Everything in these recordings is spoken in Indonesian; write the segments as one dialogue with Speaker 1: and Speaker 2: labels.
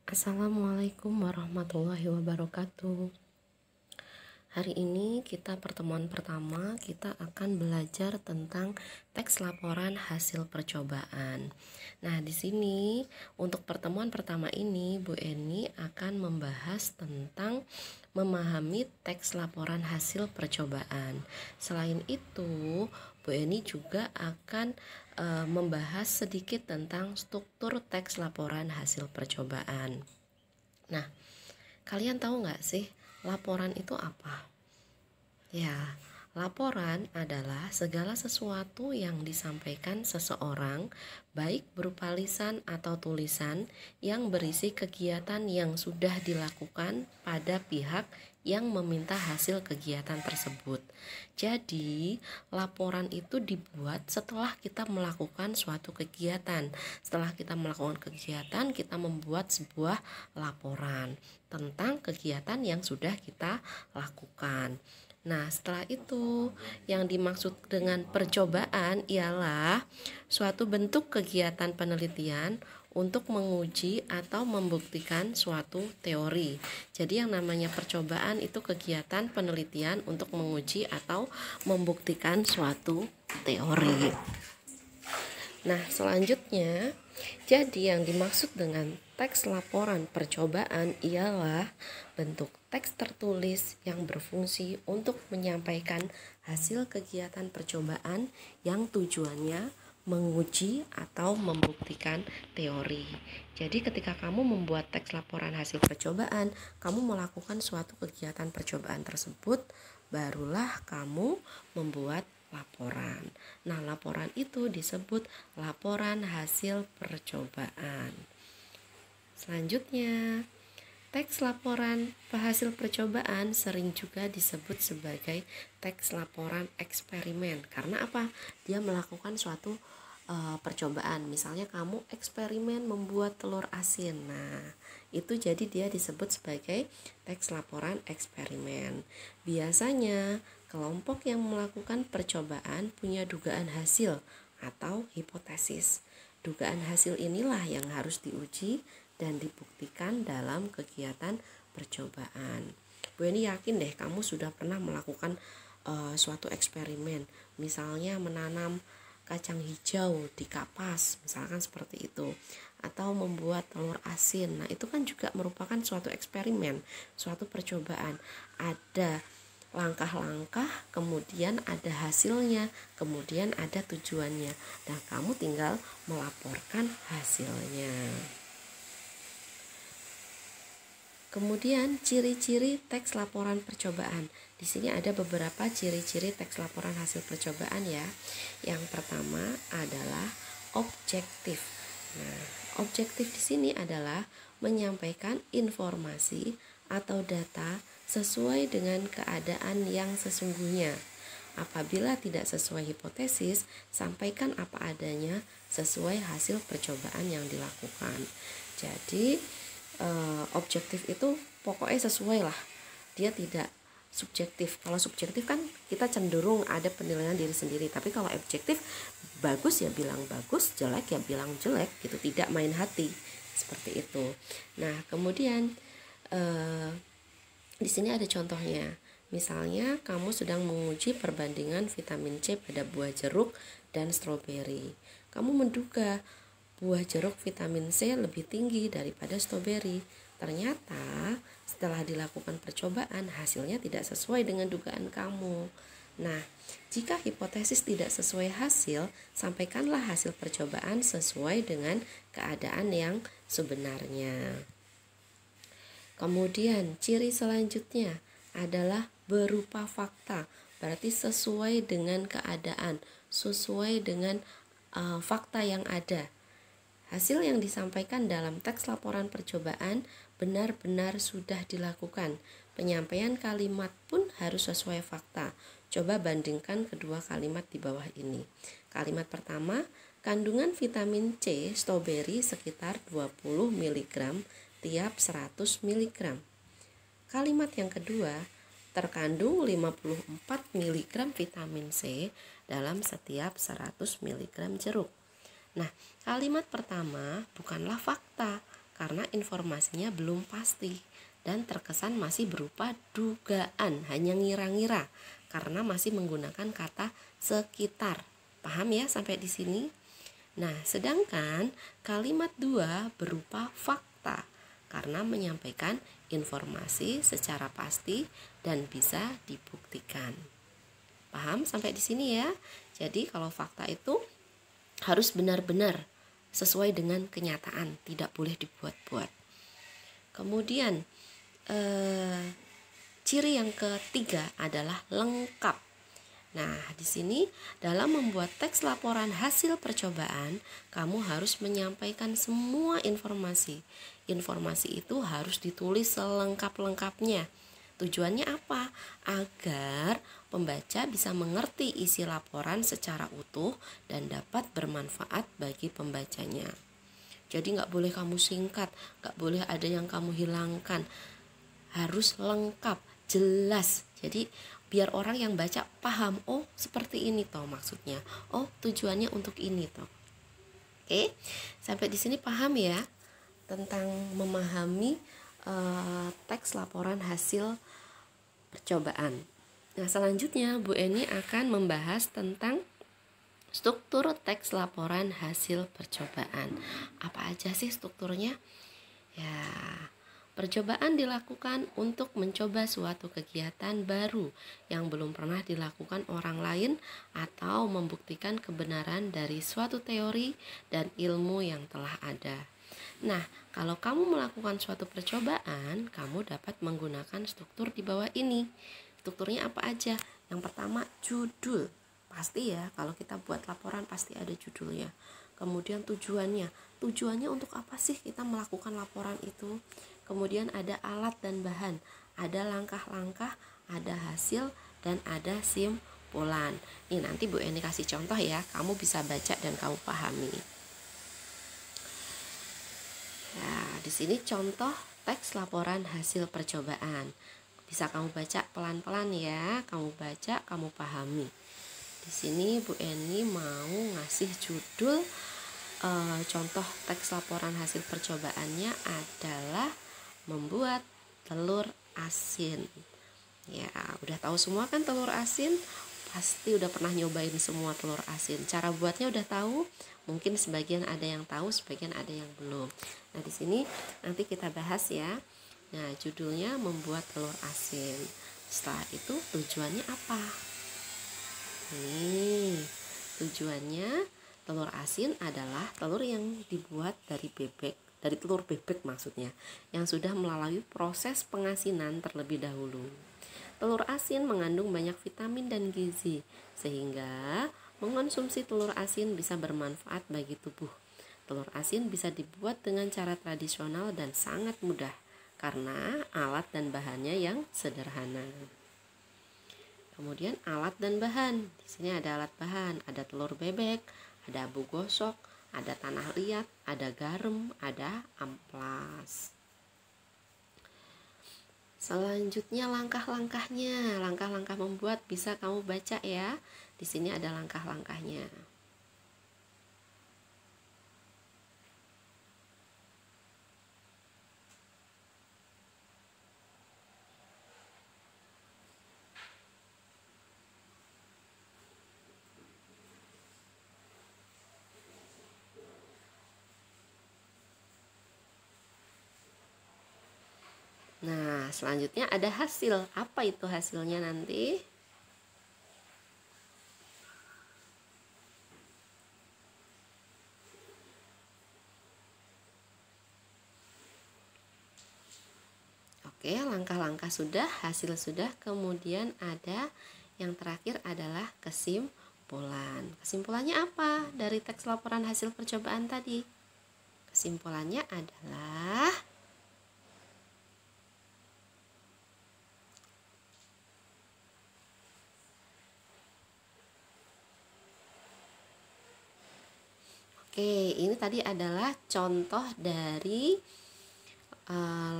Speaker 1: Assalamualaikum warahmatullahi wabarakatuh. Hari ini pertemuan pertama kita akan belajar tentang teks laporan hasil percobaan. Nah, di sini untuk pertemuan pertama ini Bu Eni akan membahas tentang memahami teks laporan hasil percobaan. Selain itu, Bu Eni juga akan membahas sedikit tentang struktur teks laporan hasil percobaan. Nah, kalian tahu nggak sih laporan itu apa? Ya, laporan adalah segala sesuatu yang disampaikan seseorang, baik berupa lisan atau tulisan, yang berisi kegiatan yang sudah dilakukan pada pihak yang meminta hasil kegiatan tersebut. Jadi, laporan itu dibuat setelah kita melakukan suatu kegiatan. Setelah kita melakukan kegiatan, kita membuat sebuah laporan tentang kegiatan yang sudah kita lakukan. Nah, setelah itu yang dimaksud dengan percobaan ialah suatu bentuk kegiatan penelitian untuk menguji atau membuktikan suatu teori. Jadi yang namanya percobaan itu kegiatan penelitian untuk menguji atau membuktikan suatu teori. Nah, selanjutnya, jadi yang dimaksud dengan teks laporan percobaan ialah bentuk teks tertulis yang berfungsi untuk menyampaikan hasil kegiatan percobaan yang tujuannya menguji atau membuktikan teori. Jadi ketika kamu membuat teks laporan hasil percobaan, kamu melakukan suatu kegiatan percobaan tersebut, barulah kamu membuat laporan. Nah, laporan itu disebut laporan hasil percobaan. Selanjutnya, teks laporan hasil percobaan sering juga disebut sebagai teks laporan eksperimen. Karena apa? Dia melakukan suatu percobaan. Misalnya kamu eksperimen membuat telur asin. Nah, itu jadi dia disebut sebagai teks laporan eksperimen. Biasanya kelompok yang melakukan percobaan punya dugaan hasil atau hipotesis. Dugaan hasil inilah yang harus diuji dan dibuktikan dalam kegiatan percobaan. Bu Eni yakin deh kamu sudah pernah melakukan suatu eksperimen. Misalnya menanam kacang hijau di kapas, misalkan seperti itu, atau membuat telur asin. Nah, itu kan juga merupakan suatu eksperimen, suatu percobaan. Ada langkah-langkah, kemudian ada hasilnya, kemudian ada tujuannya, dan kamu tinggal melaporkan hasilnya. Kemudian ciri-ciri teks laporan percobaan. Di sini ada beberapa ciri-ciri teks laporan hasil percobaan ya. Yang pertama adalah objektif. Nah, objektif di sini adalah menyampaikan informasi atau data sesuai dengan keadaan yang sesungguhnya. Apabila tidak sesuai hipotesis, sampaikan apa adanya sesuai hasil percobaan yang dilakukan. Jadi objektif itu pokoknya sesuai lah, dia tidak subjektif. Kalau subjektif kan kita cenderung ada penilaian diri sendiri, tapi kalau objektif, bagus ya bilang bagus, jelek ya bilang jelek gitu, tidak main hati seperti itu. Nah, kemudian di sini ada contohnya. Misalnya kamu sedang menguji perbandingan vitamin C pada buah jeruk dan stroberi. Kamu menduga buah jeruk vitamin C lebih tinggi daripada stroberi. Ternyata setelah dilakukan percobaan, hasilnya tidak sesuai dengan dugaan kamu. Nah, jika hipotesis tidak sesuai hasil, sampaikanlah hasil percobaan sesuai dengan keadaan yang sebenarnya. Kemudian ciri selanjutnya adalah berupa fakta. Berarti sesuai dengan keadaan, sesuai dengan fakta yang ada. Hasil yang disampaikan dalam teks laporan percobaan benar-benar sudah dilakukan. Penyampaian kalimat pun harus sesuai fakta. Coba bandingkan kedua kalimat di bawah ini. Kalimat pertama, kandungan vitamin C stroberi sekitar 20 mg tiap 100 mg. Kalimat yang kedua, terkandung 54 mg vitamin C dalam setiap 100 mg jeruk. Nah, kalimat pertama bukanlah fakta karena informasinya belum pasti dan terkesan masih berupa dugaan, hanya ngira-ngira karena masih menggunakan kata sekitar. Paham ya sampai di sini? Nah, sedangkan kalimat 2 berupa fakta karena menyampaikan informasi secara pasti dan bisa dibuktikan. Paham sampai di sini ya? Jadi kalau fakta itu harus benar-benar sesuai dengan kenyataan, tidak boleh dibuat-buat. Kemudian ciri yang ketiga adalah lengkap. Nah, di sini dalam membuat teks laporan hasil percobaan, kamu harus menyampaikan semua informasi. Informasi itu harus ditulis selengkap-lengkapnya. Tujuannya apa? Agar pembaca bisa mengerti isi laporan secara utuh dan dapat bermanfaat bagi pembacanya. Jadi nggak boleh kamu singkat, nggak boleh ada yang kamu hilangkan. Harus lengkap, jelas. Jadi biar orang yang baca paham, oh seperti ini toh maksudnya, oh tujuannya untuk ini toh. Oke, sampai di sini paham ya tentang memahami teks laporan hasil percobaan. Nah, selanjutnya Bu Eni akan membahas tentang struktur teks laporan hasil percobaan. Apa aja sih strukturnya? Ya, percobaan dilakukan untuk mencoba suatu kegiatan baru yang belum pernah dilakukan orang lain atau membuktikan kebenaran dari suatu teori dan ilmu yang telah ada. Nah, kalau kamu melakukan suatu percobaan, kamu dapat menggunakan struktur di bawah ini. Strukturnya apa aja? Yang pertama, judul. Pasti ya, kalau kita buat laporan pasti ada judulnya. Kemudian tujuannya. Tujuannya untuk apa sih kita melakukan laporan itu? Kemudian ada alat dan bahan, ada langkah-langkah, ada hasil, dan ada simpulan. Ini nanti Bu Eni kasih contoh ya, kamu bisa baca dan kamu pahami. Nah, di sini contoh teks laporan hasil percobaan. Bisa kamu baca pelan-pelan ya, kamu baca, kamu pahami. Di sini Bu Eni mau ngasih judul contoh teks laporan hasil percobaannya adalah membuat telur asin. Ya, udah tahu semua kan telur asin? Pasti udah pernah nyobain semua telur asin. Cara buatnya udah tahu? Mungkin sebagian ada yang tahu, sebagian ada yang belum. Nah, di sini nanti kita bahas ya. Nah, judulnya membuat telur asin. Setelah itu tujuannya apa? Nih, tujuannya telur asin adalah telur yang dibuat dari bebek, dari telur bebek maksudnya, yang sudah melalui proses pengasinan terlebih dahulu. Telur asin mengandung banyak vitamin dan gizi, sehingga mengonsumsi telur asin bisa bermanfaat bagi tubuh. Telur asin bisa dibuat dengan cara tradisional dan sangat mudah, karena alat dan bahannya yang sederhana. Kemudian alat dan bahan. Di sini ada alat bahan, ada telur bebek, ada abu gosok, ada tanah liat, ada garam, ada amplas. Selanjutnya langkah-langkahnya. Langkah-langkah membuat bisa kamu baca ya. Di sini ada langkah-langkahnya. Nah, selanjutnya ada hasil. Apa itu hasilnya nanti? Oke, langkah-langkah sudah, hasil sudah. Kemudian ada yang terakhir adalah kesimpulan. Kesimpulannya apa dari teks laporan hasil percobaan tadi? Kesimpulannya adalah ini tadi adalah contoh dari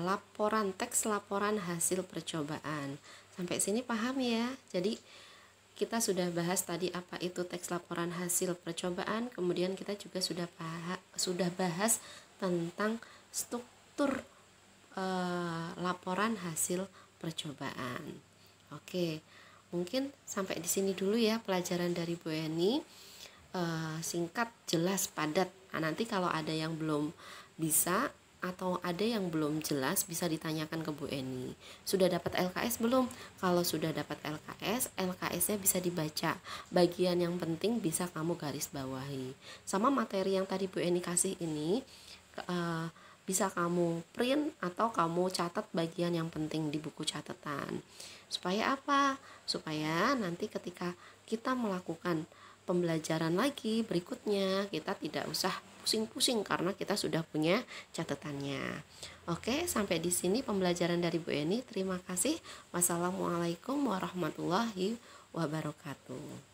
Speaker 1: laporan teks laporan hasil percobaan. Sampai sini paham ya? Jadi kita sudah bahas tadi apa itu teks laporan hasil percobaan, kemudian kita juga sudah bahas tentang struktur mengatur laporan hasil percobaan. Oke, mungkin sampai di sini dulu ya pelajaran dari Bu Eni. Singkat, jelas, padat. Nah, nanti kalau ada yang belum bisa atau ada yang belum jelas bisa ditanyakan ke Bu Eni. Sudah dapat LKS belum? Kalau sudah dapat LKS-nya bisa dibaca. Bagian yang penting bisa kamu garis bawahi. Sama materi yang tadi Bu Eni kasih ini bisa kamu print atau kamu catat bagian yang penting di buku catatan. Supaya apa? Supaya nanti ketika kita melakukan pembelajaran lagi berikutnya kita tidak usah pusing-pusing karena kita sudah punya catatannya. Oke, sampai di sini pembelajaran dari Bu Eni. Terima kasih. Wassalamualaikum warahmatullahi wabarakatuh.